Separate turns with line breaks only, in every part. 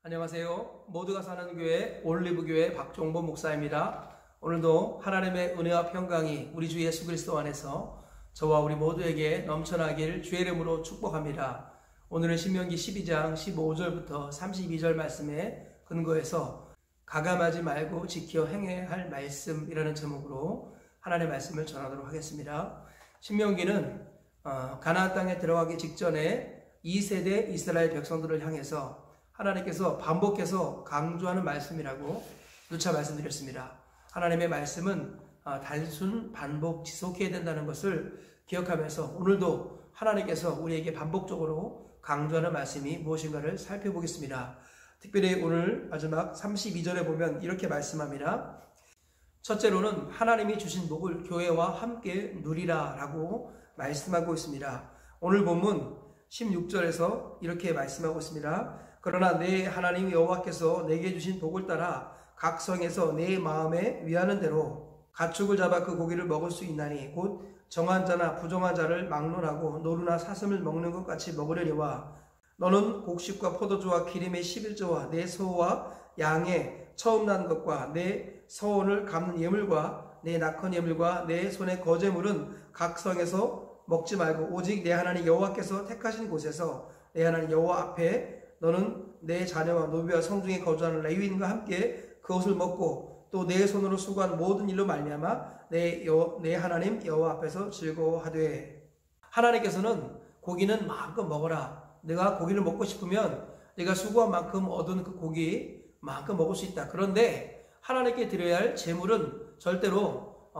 안녕하세요. 모두가 사는 교회 올리브교회 박종범 목사입니다. 오늘도 하나님의 은혜와 평강이 우리 주 예수 그리스도 안에서 저와 우리 모두에게 넘쳐나길 주의 이름으로 축복합니다. 오늘은 신명기 12장 15절부터 32절 말씀에 근거해서 가감하지 말고 지켜 행해야 할 말씀이라는 제목으로 하나님의 말씀을 전하도록 하겠습니다. 신명기는 가나안 땅에 들어가기 직전에 2세대 이스라엘 백성들을 향해서 하나님께서 반복해서 강조하는 말씀이라고 누차 말씀드렸습니다. 하나님의 말씀은 단순 반복 지속해야 된다는 것을 기억하면서 오늘도 하나님께서 우리에게 반복적으로 강조하는 말씀이 무엇인가를 살펴보겠습니다. 특별히 오늘 마지막 32절에 보면 이렇게 말씀합니다. 첫째로는 하나님이 주신 복을 교회와 함께 누리라 라고 말씀하고 있습니다. 오늘 본문 16절에서 이렇게 말씀하고 있습니다. 그러나 내 하나님 여호와께서 내게 주신 복을 따라 각 성에서 내 마음에 위하는 대로 가축을 잡아 그 고기를 먹을 수 있나니 곧 정한 자나 부정한 자를 막론하고 노루나 사슴을 먹는 것 같이 먹으려니와 너는 곡식과 포도주와 기름의 11조와 내 소와 양의 처음 난 것과 내 서원을 갚는 예물과 내 낙헌 예물과 내 손의 거제물은 각 성에서 먹지 말고 오직 내 하나님 여호와께서 택하신 곳에서 내 하나님 여호와 앞에 너는 내 자녀와 노비와 성중에 거주하는 레위인과 함께 그것을 먹고 또 내 손으로 수고한 모든 일로 말미암아 내 하나님 여호와 앞에서 즐거워하되. 하나님께서는 고기는 마음껏 먹어라. 내가 고기를 먹고 싶으면 내가 수고한 만큼 얻은 그 고기 마음껏 먹을 수 있다. 그런데 하나님께 드려야 할 제물은 절대로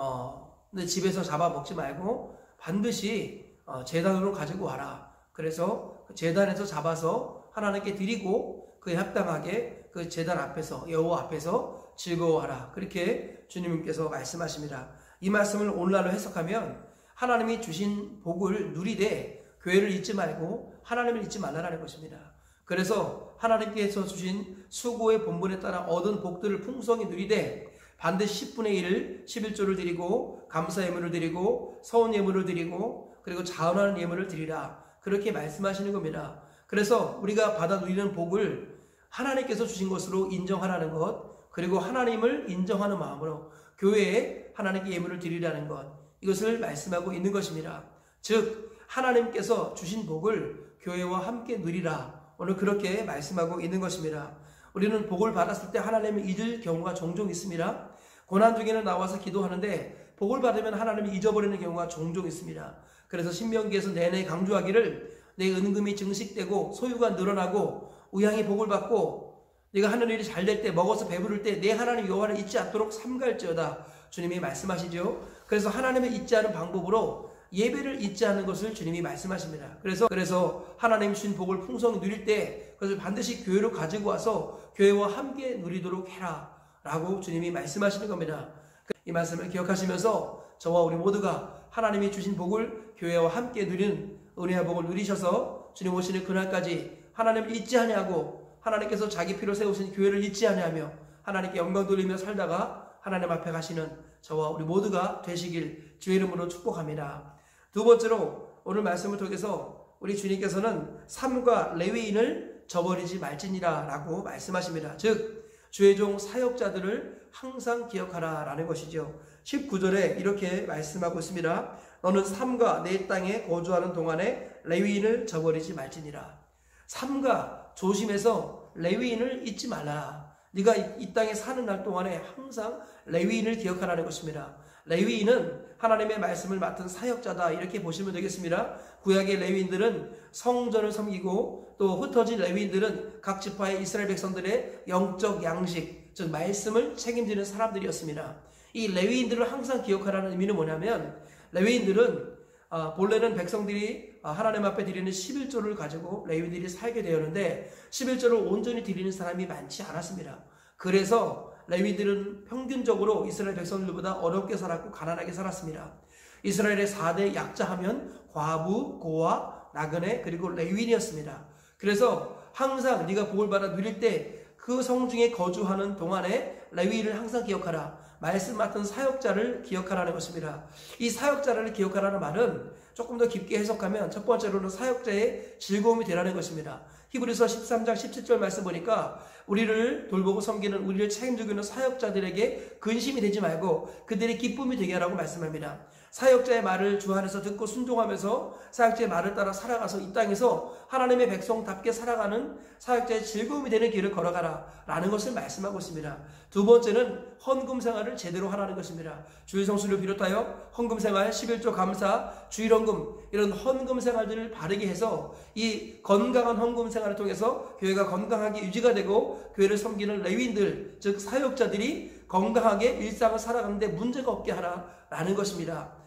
내 집에서 잡아 먹지 말고 반드시 제단으로 가지고 와라. 그래서 제단에서 잡아서 하나님께 드리고 그에 합당하게 그 제단 앞에서 여호와 앞에서 즐거워하라. 그렇게 주님께서 말씀하십니다. 이 말씀을 오늘날로 해석하면 하나님이 주신 복을 누리되 교회를 잊지 말고 하나님을 잊지 말라라는 것입니다. 그래서 하나님께서 주신 수고의 본분에 따라 얻은 복들을 풍성히 누리되 반드시 10분의 1을 11조를 드리고 감사 예물을 드리고 서원 예물을 드리고 그리고 자원하는 예물을 드리라. 그렇게 말씀하시는 겁니다. 그래서 우리가 받아 누리는 복을 하나님께서 주신 것으로 인정하라는 것, 그리고 하나님을 인정하는 마음으로 교회에 하나님께 예물을 드리라는 것, 이것을 말씀하고 있는 것입니다. 즉 하나님께서 주신 복을 교회와 함께 누리라. 오늘 그렇게 말씀하고 있는 것입니다. 우리는 복을 받았을 때 하나님을 잊을 경우가 종종 있습니다. 고난 중에는 나와서 기도하는데 복을 받으면 하나님을 잊어버리는 경우가 종종 있습니다. 그래서 신명기에서 내내 강조하기를 내 은금이 증식되고 소유가 늘어나고 우양이 복을 받고 네가 하는 일이 잘 될 때 먹어서 배부를 때 내 하나님 여호와를 잊지 않도록 삼갈지어다. 주님이 말씀하시죠. 그래서 하나님을 잊지 않은 방법으로 예배를 잊지 않는 것을 주님이 말씀하십니다. 그래서 하나님 주신 복을 풍성히 누릴 때 그것을 반드시 교회로 가지고 와서 교회와 함께 누리도록 해라 라고 주님이 말씀하시는 겁니다. 이 말씀을 기억하시면서 저와 우리 모두가 하나님이 주신 복을 교회와 함께 누리는 은혜와 복을 누리셔서 주님 오시는 그날까지 하나님을 잊지 아니하고 하나님께서 자기 피로 세우신 교회를 잊지 아니하며 하나님께 영광 돌리며 살다가 하나님 앞에 가시는 저와 우리 모두가 되시길 주의 이름으로 축복합니다. 두 번째로 오늘 말씀을 통해서 우리 주님께서는 삼과 레위인을 저버리지 말지니라 라고 말씀하십니다. 즉 주의 종 사역자들을 항상 기억하라 라는 것이죠. 19절에 이렇게 말씀하고 있습니다. 너는 삼가 내 땅에 거주하는 동안에 레위인을 저버리지 말지니라. 삼가 조심해서 레위인을 잊지 말라. 네가 이 땅에 사는 날 동안에 항상 레위인을 기억하라는 것입니다. 레위인은 하나님의 말씀을 맡은 사역자다 이렇게 보시면 되겠습니다. 구약의 레위인들은 성전을 섬기고 또 흩어진 레위인들은 각 지파의 이스라엘 백성들의 영적 양식 즉 말씀을 책임지는 사람들이었습니다. 이 레위인들을 항상 기억하라는 의미는 뭐냐면 레위인들은 본래는 백성들이 하나님 앞에 드리는 11조를 가지고 레위인들이 살게 되었는데 11조를 온전히 드리는 사람이 많지 않았습니다. 그래서 레위인들은 평균적으로 이스라엘 백성들보다 어렵게 살았고 가난하게 살았습니다. 이스라엘의 4대 약자하면 과부, 고아, 나그네 그리고 레위인이었습니다. 그래서 항상 네가 복을 받아 누릴 때 그 성중에 거주하는 동안에 레위인을 항상 기억하라. 말씀 맡은 사역자를 기억하라는 것입니다. 이 사역자를 기억하라는 말은 조금 더 깊게 해석하면 첫 번째로는 사역자의 즐거움이 되라는 것입니다. 히브리서 13장 17절 말씀 보니까 우리를 돌보고 섬기는, 우리를 책임지고 있는 사역자들에게 근심이 되지 말고 그들의 기쁨이 되게 하라고 말씀합니다. 사역자의 말을 주 안에서 듣고 순종하면서 사역자의 말을 따라 살아가서 이 땅에서 하나님의 백성답게 살아가는 사역자의 즐거움이 되는 길을 걸어가라 라는 것을 말씀하고 있습니다. 두 번째는 헌금 생활을 제대로 하라는 것입니다. 주일 성수를 비롯하여 헌금 생활, 11조 감사, 주일 헌금, 이런 헌금 생활들을 바르게 해서 이 건강한 헌금 생활을 통해서 교회가 건강하게 유지가 되고 교회를 섬기는 레위인들, 즉 사역자들이 건강하게 일상을 살아가는데 문제가 없게 하라라는 것입니다.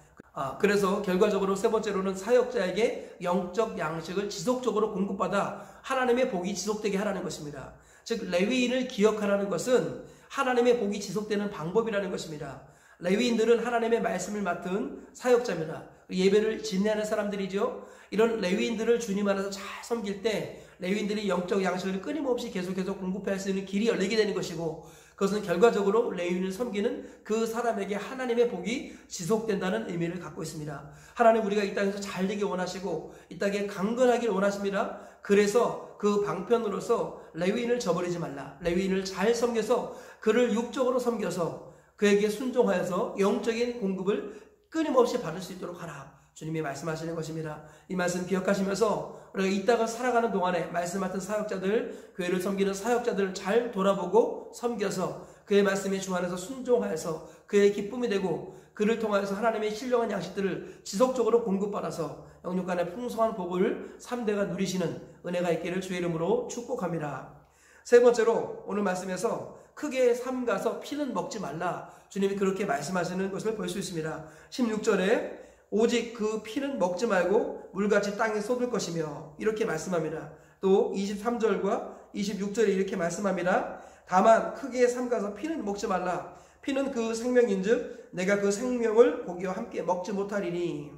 그래서 결과적으로 세 번째로는 사역자에게 영적 양식을 지속적으로 공급받아 하나님의 복이 지속되게 하라는 것입니다. 즉 레위인을 기억하라는 것은 하나님의 복이 지속되는 방법이라는 것입니다. 레위인들은 하나님의 말씀을 맡은 사역자입니다. 예배를 진행하는 사람들이죠. 이런 레위인들을 주님 안에서 잘 섬길 때 레위인들이 영적 양식을 끊임없이 계속해서 공급할 수 있는 길이 열리게 되는 것이고, 그것은 결과적으로 레위인을 섬기는 그 사람에게 하나님의 복이 지속된다는 의미를 갖고 있습니다. 하나님 우리가 이 땅에서 잘 되길 원하시고 이 땅에 강건하길 원하십니다. 그래서 그 방편으로서 레위인을 저버리지 말라. 레위인을 잘 섬겨서 그를 육적으로 섬겨서 그에게 순종하여서 영적인 공급을 끊임없이 받을 수 있도록 하라. 주님이 말씀하시는 것입니다. 이 말씀 기억하시면서 우리가 이 땅을 살아가는 동안에 말씀 맡은 사역자들, 교회를 섬기는 사역자들을 잘 돌아보고 섬겨서 그의 말씀에 주 안에서 순종하여서 그의 기쁨이 되고 그를 통하여서 하나님의 신령한 양식들을 지속적으로 공급받아서 영육간의 풍성한 복을 3대가 누리시는 은혜가 있기를 주의 이름으로 축복합니다. 세 번째로 오늘 말씀에서 크게 삼가서 피는 먹지 말라. 주님이 그렇게 말씀하시는 것을 볼 수 있습니다. 16절에 오직 그 피는 먹지 말고 물같이 땅에 쏟을 것이며 이렇게 말씀합니다. 또 23절과 26절에 이렇게 말씀합니다. 다만 크게 삼가서 피는 먹지 말라. 피는 그 생명인즉 내가 그 생명을 고기와 함께 먹지 못하리니.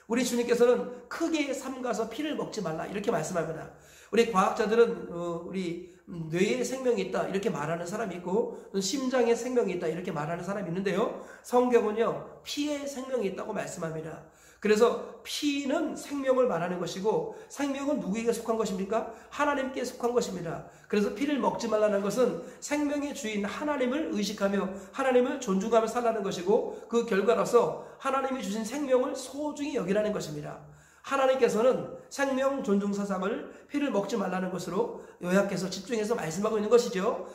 우리 주님께서는 크게 삼가서 피를 먹지 말라 이렇게 말씀합니다. 우리 과학자들은 우리 뇌에 생명이 있다 이렇게 말하는 사람이 있고 심장에 생명이 있다 이렇게 말하는 사람이 있는데요, 성경은요 피에 생명이 있다고 말씀합니다. 그래서 피는 생명을 말하는 것이고 생명은 누구에게 속한 것입니까? 하나님께 속한 것입니다. 그래서 피를 먹지 말라는 것은 생명의 주인 하나님을 의식하며 하나님을 존중하며 살라는 것이고, 그 결과로서 하나님이 주신 생명을 소중히 여기라는 것입니다. 하나님께서는 생명 존중 사상을 피를 먹지 말라는 것으로 요약해서 집중해서 말씀하고 있는 것이죠.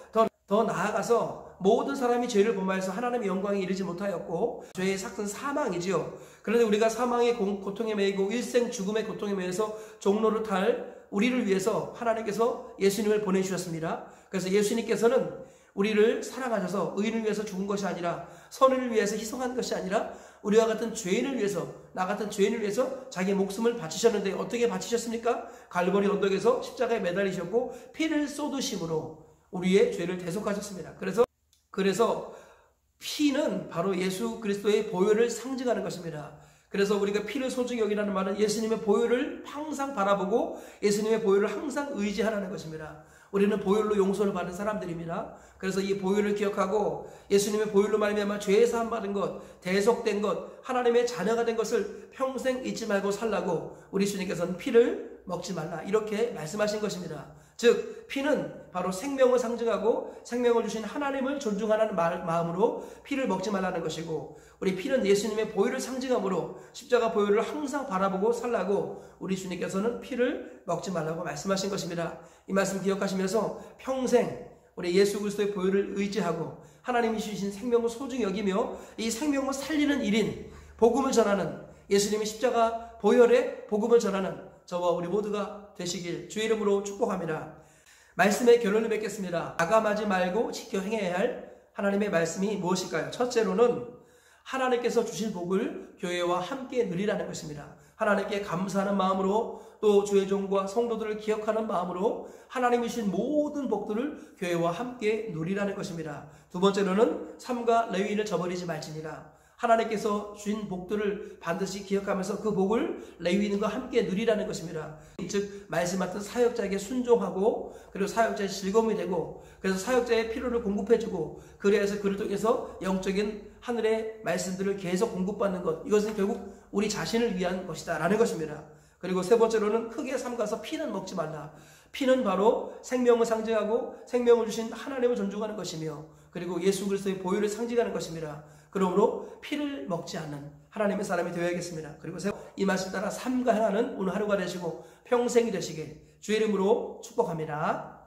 더 나아가서 모든 사람이 죄를 범하여서 하나님의 영광에 이르지 못하였고 죄의 삭은 사망이지요. 그런데 우리가 사망의 고통에 매이고 일생 죽음의 고통에 매여서 종로를 탈 우리를 위해서 하나님께서 예수님을 보내주셨습니다. 그래서 예수님께서는 우리를 사랑하셔서 의인을 위해서 죽은 것이 아니라 선을 위해서 희생한 것이 아니라 우리와 같은 죄인을 위해서, 나 같은 죄인을 위해서 자기 목숨을 바치셨는데 어떻게 바치셨습니까? 갈보리 언덕에서 십자가에 매달리셨고 피를 쏟으심으로 우리의 죄를 대속하셨습니다. 그래서 피는 바로 예수 그리스도의 보혈을 상징하는 것입니다. 그래서 우리가 피를 소중히 여기라는 말은 예수님의 보혈을 항상 바라보고 예수님의 보혈을 항상 의지하라는 것입니다. 우리는 보혈로 용서를 받는 사람들입니다. 그래서 이 보혈을 기억하고 예수님의 보혈로 말미암아 죄 사함 받은 것, 대속된 것, 하나님의 자녀가 된 것을 평생 잊지 말고 살라고 우리 주님께서는 피를 먹지 말라 이렇게 말씀하신 것입니다. 즉 피는 바로 생명을 상징하고 생명을 주신 하나님을 존중하는 마음으로 피를 먹지 말라는 것이고, 우리 피는 예수님의 보혈을 상징하므로 십자가 보혈을 항상 바라보고 살라고 우리 주님께서는 피를 먹지 말라고 말씀하신 것입니다. 이 말씀 기억하시면서 평생 우리 예수 그리스도의 보혈을 의지하고 하나님이 주신 생명을 소중히 여기며 이 생명을 살리는 일인 복음을 전하는, 예수님의 십자가 보혈의 복음을 전하는 저와 우리 모두가 되시길 주의 이름으로 축복합니다. 말씀의 결론을 맺겠습니다. 가감하지 말고 지켜 행해야 할 하나님의 말씀이 무엇일까요? 첫째로는 하나님께서 주신 복을 교회와 함께 누리라는 것입니다. 하나님께 감사하는 마음으로 또 주의 종과 성도들을 기억하는 마음으로 하나님이 주신 모든 복들을 교회와 함께 누리라는 것입니다. 두 번째로는 삼가 레위인을 저버리지 말지니라. 하나님께서 주신 복들을 반드시 기억하면서 그 복을 레위인과 함께 누리라는 것입니다. 즉 말씀 맡은 사역자에게 순종하고 그리고 사역자의 즐거움이 되고 그래서 사역자의 필요를 공급해주고 그래서 그를 통해서 영적인 하늘의 말씀들을 계속 공급받는 것, 이것은 결국 우리 자신을 위한 것이다 라는 것입니다. 그리고 세 번째로는 크게 삼가서 피는 먹지 말라. 피는 바로 생명을 상징하고 생명을 주신 하나님을 존중하는 것이며 그리고 예수 그리스도의 보혈을 상징하는 것입니다. 그러므로 피를 먹지 않는 하나님의 사람이 되어야겠습니다. 그리고 이 말씀 따라 삶과 행하는 오늘 하루가 되시고 평생이 되시길 주의 이름으로 축복합니다.